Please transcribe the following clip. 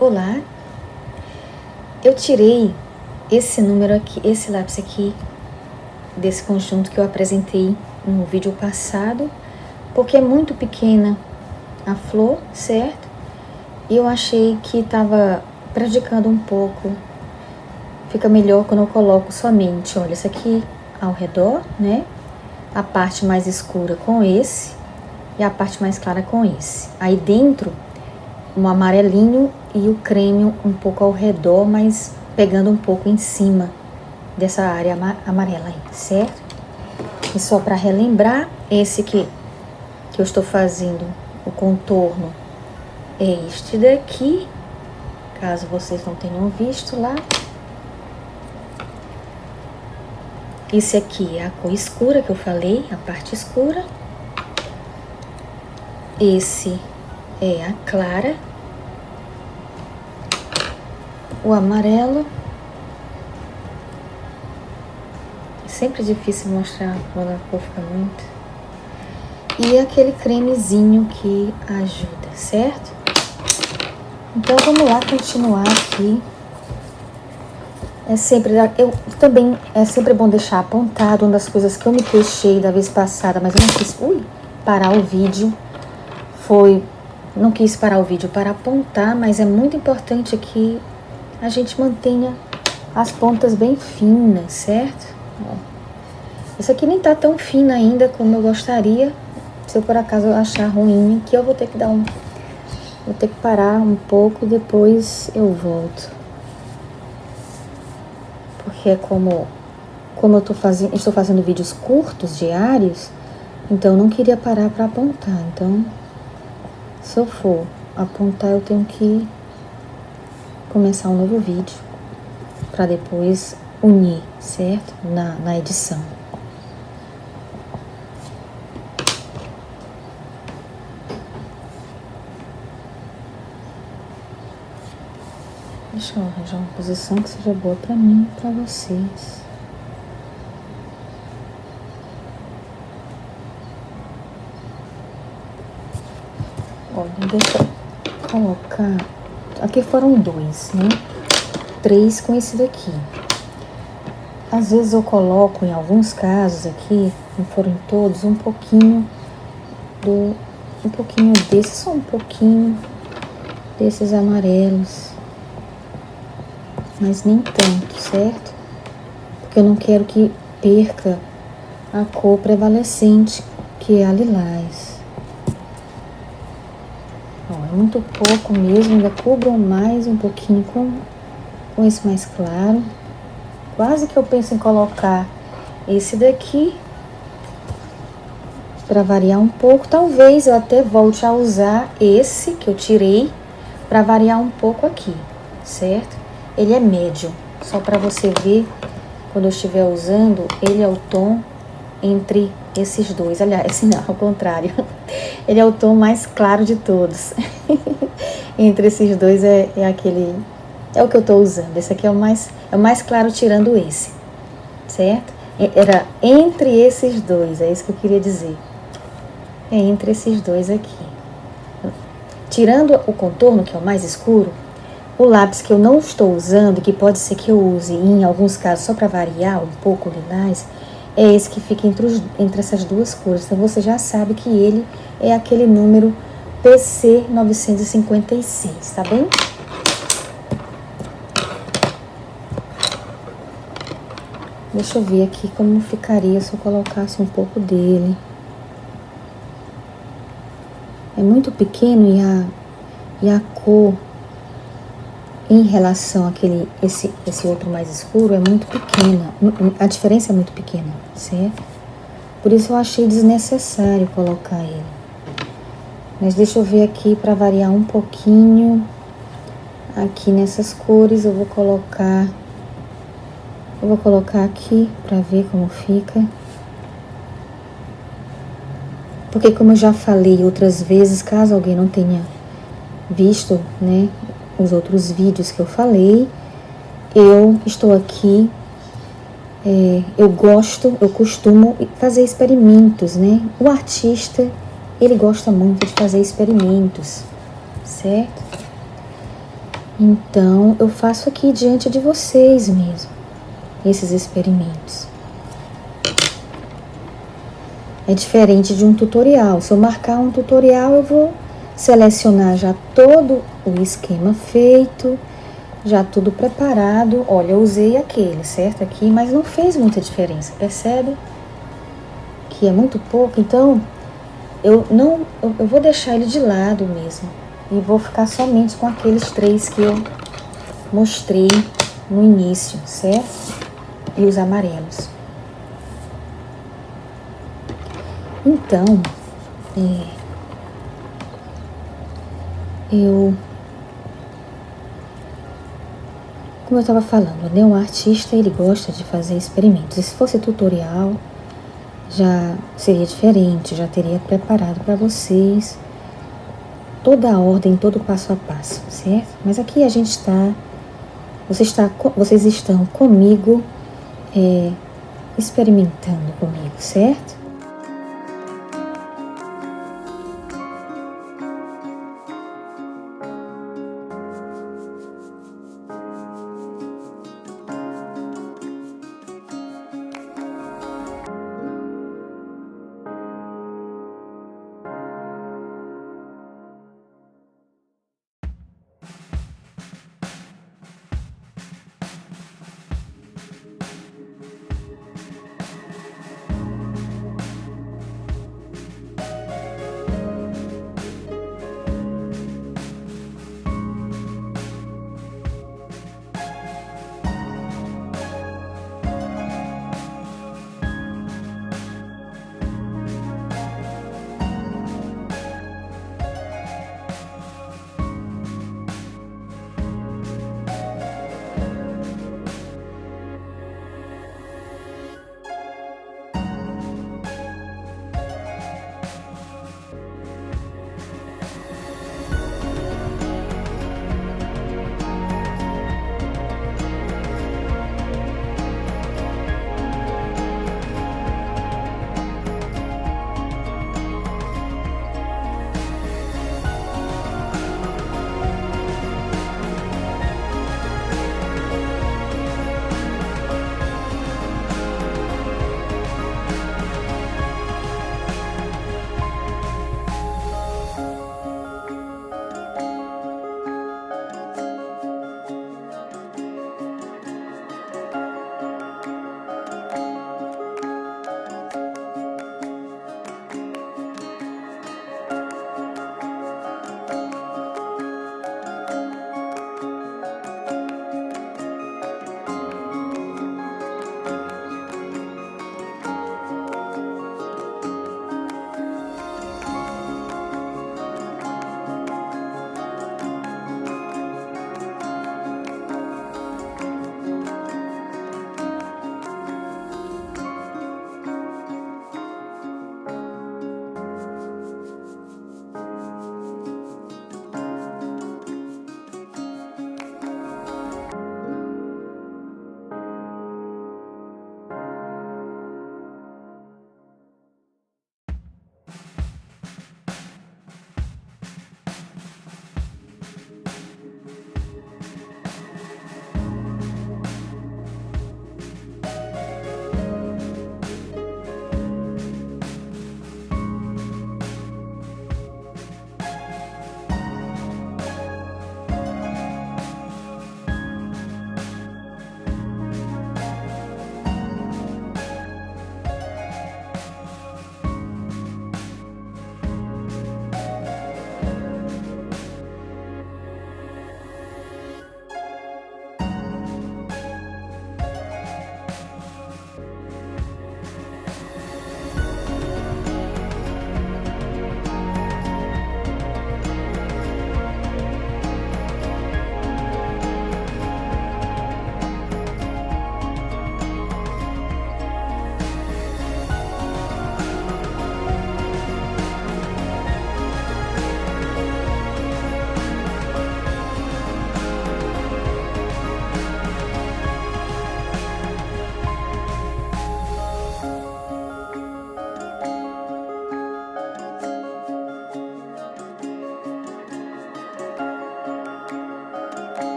Olá, eu tirei esse número aqui, esse lápis aqui, desse conjunto que eu apresentei no vídeo passado, porque é muito pequena a flor, certo? E eu achei que estava prejudicando um pouco. Fica melhor quando eu coloco somente, olha, isso aqui ao redor, né? A parte mais escura com esse e a parte mais clara com esse. Aí dentro, um amarelinho e o creme um pouco ao redor, mas pegando um pouco em cima dessa área amarela aí, certo? E só para relembrar, esse que eu estou fazendo o contorno é este daqui, caso vocês não tenham visto lá. Esse aqui é a cor escura que eu falei, a parte escura. Esse é a clara. O amarelo. É sempre difícil mostrar quando a cor fica muito. E aquele cremezinho que ajuda, certo? Então vamos lá continuar aqui. É sempre bom deixar apontado. Uma das coisas que eu me queixei da vez passada, mas eu não quis parar o vídeo. Não quis parar o vídeo para apontar, mas é muito importante que a gente mantenha as pontas bem finas, certo? Ó, essa aqui nem tá tão fina ainda como eu gostaria. Se eu por acaso achar ruim aqui, eu vou ter que vou ter que parar um pouco e depois eu volto. Porque como eu estou fazendo vídeos curtos, diários, então eu não queria parar para apontar. Então, se eu for apontar, eu tenho que começar um novo vídeo para depois unir, certo? Na edição. Deixa eu arranjar uma posição que seja boa para mim e para vocês. Olha, deixa eu colocar. Aqui foram 2, né? 3 com esse daqui. Às vezes eu coloco, em alguns casos aqui, não foram todos, um pouquinho desse, só um pouquinho desses amarelos. Mas nem tanto, certo? Porque eu não quero que perca a cor prevalecente, que é a lilás. Ó, é muito pouco mesmo, ainda cubro mais um pouquinho com esse mais claro. Quase que eu penso em colocar esse daqui, para variar um pouco. Talvez eu até volte a usar esse que eu tirei, para variar um pouco aqui, certo? Ele é médio, só para você ver, quando eu estiver usando, ele é o tom entre esses dois. Aliás, não, ao contrário. Ele é o tom mais claro de todos. Entre esses dois é o que eu tô usando. Esse aqui é o mais claro, tirando esse, certo? Era entre esses dois, é isso que eu queria dizer. É entre esses dois aqui. Tirando o contorno, que é o mais escuro, o lápis que eu não estou usando, que pode ser que eu use em alguns casos só para variar um pouco o lilás, é esse que fica entre essas duas cores. Então você já sabe que ele é aquele número PC 956, tá bem? Deixa eu ver aqui como ficaria se eu colocasse um pouco dele. É muito pequeno e a cor em relação àquele, esse outro mais escuro é muito pequena. A diferença é muito pequena, certo? Por isso eu achei desnecessário colocar ele. Mas deixa eu ver aqui para variar um pouquinho. Aqui nessas cores eu vou colocar aqui para ver como fica. Porque como eu já falei outras vezes, caso alguém não tenha visto, né, os outros vídeos que eu falei, eu estou aqui, eu costumo fazer experimentos, né? O artista, ele gosta muito de fazer experimentos, certo? Então, eu faço aqui diante de vocês mesmo, esses experimentos. É diferente de um tutorial. Se eu marcar um tutorial, eu vou selecionar já todo o esquema feito, já tudo preparado. Olha, eu usei aquele, certo? Aqui, mas não fez muita diferença, percebe? Que é muito pouco, então eu vou deixar ele de lado mesmo. E vou ficar somente com aqueles 3 que eu mostrei no início, certo? E os amarelos. Então, como eu estava falando, né? O artista, ele gosta de fazer experimentos. E se fosse tutorial, já seria diferente, já teria preparado para vocês toda a ordem, todo o passo a passo, certo? Mas aqui a gente vocês estão comigo, experimentando comigo, certo?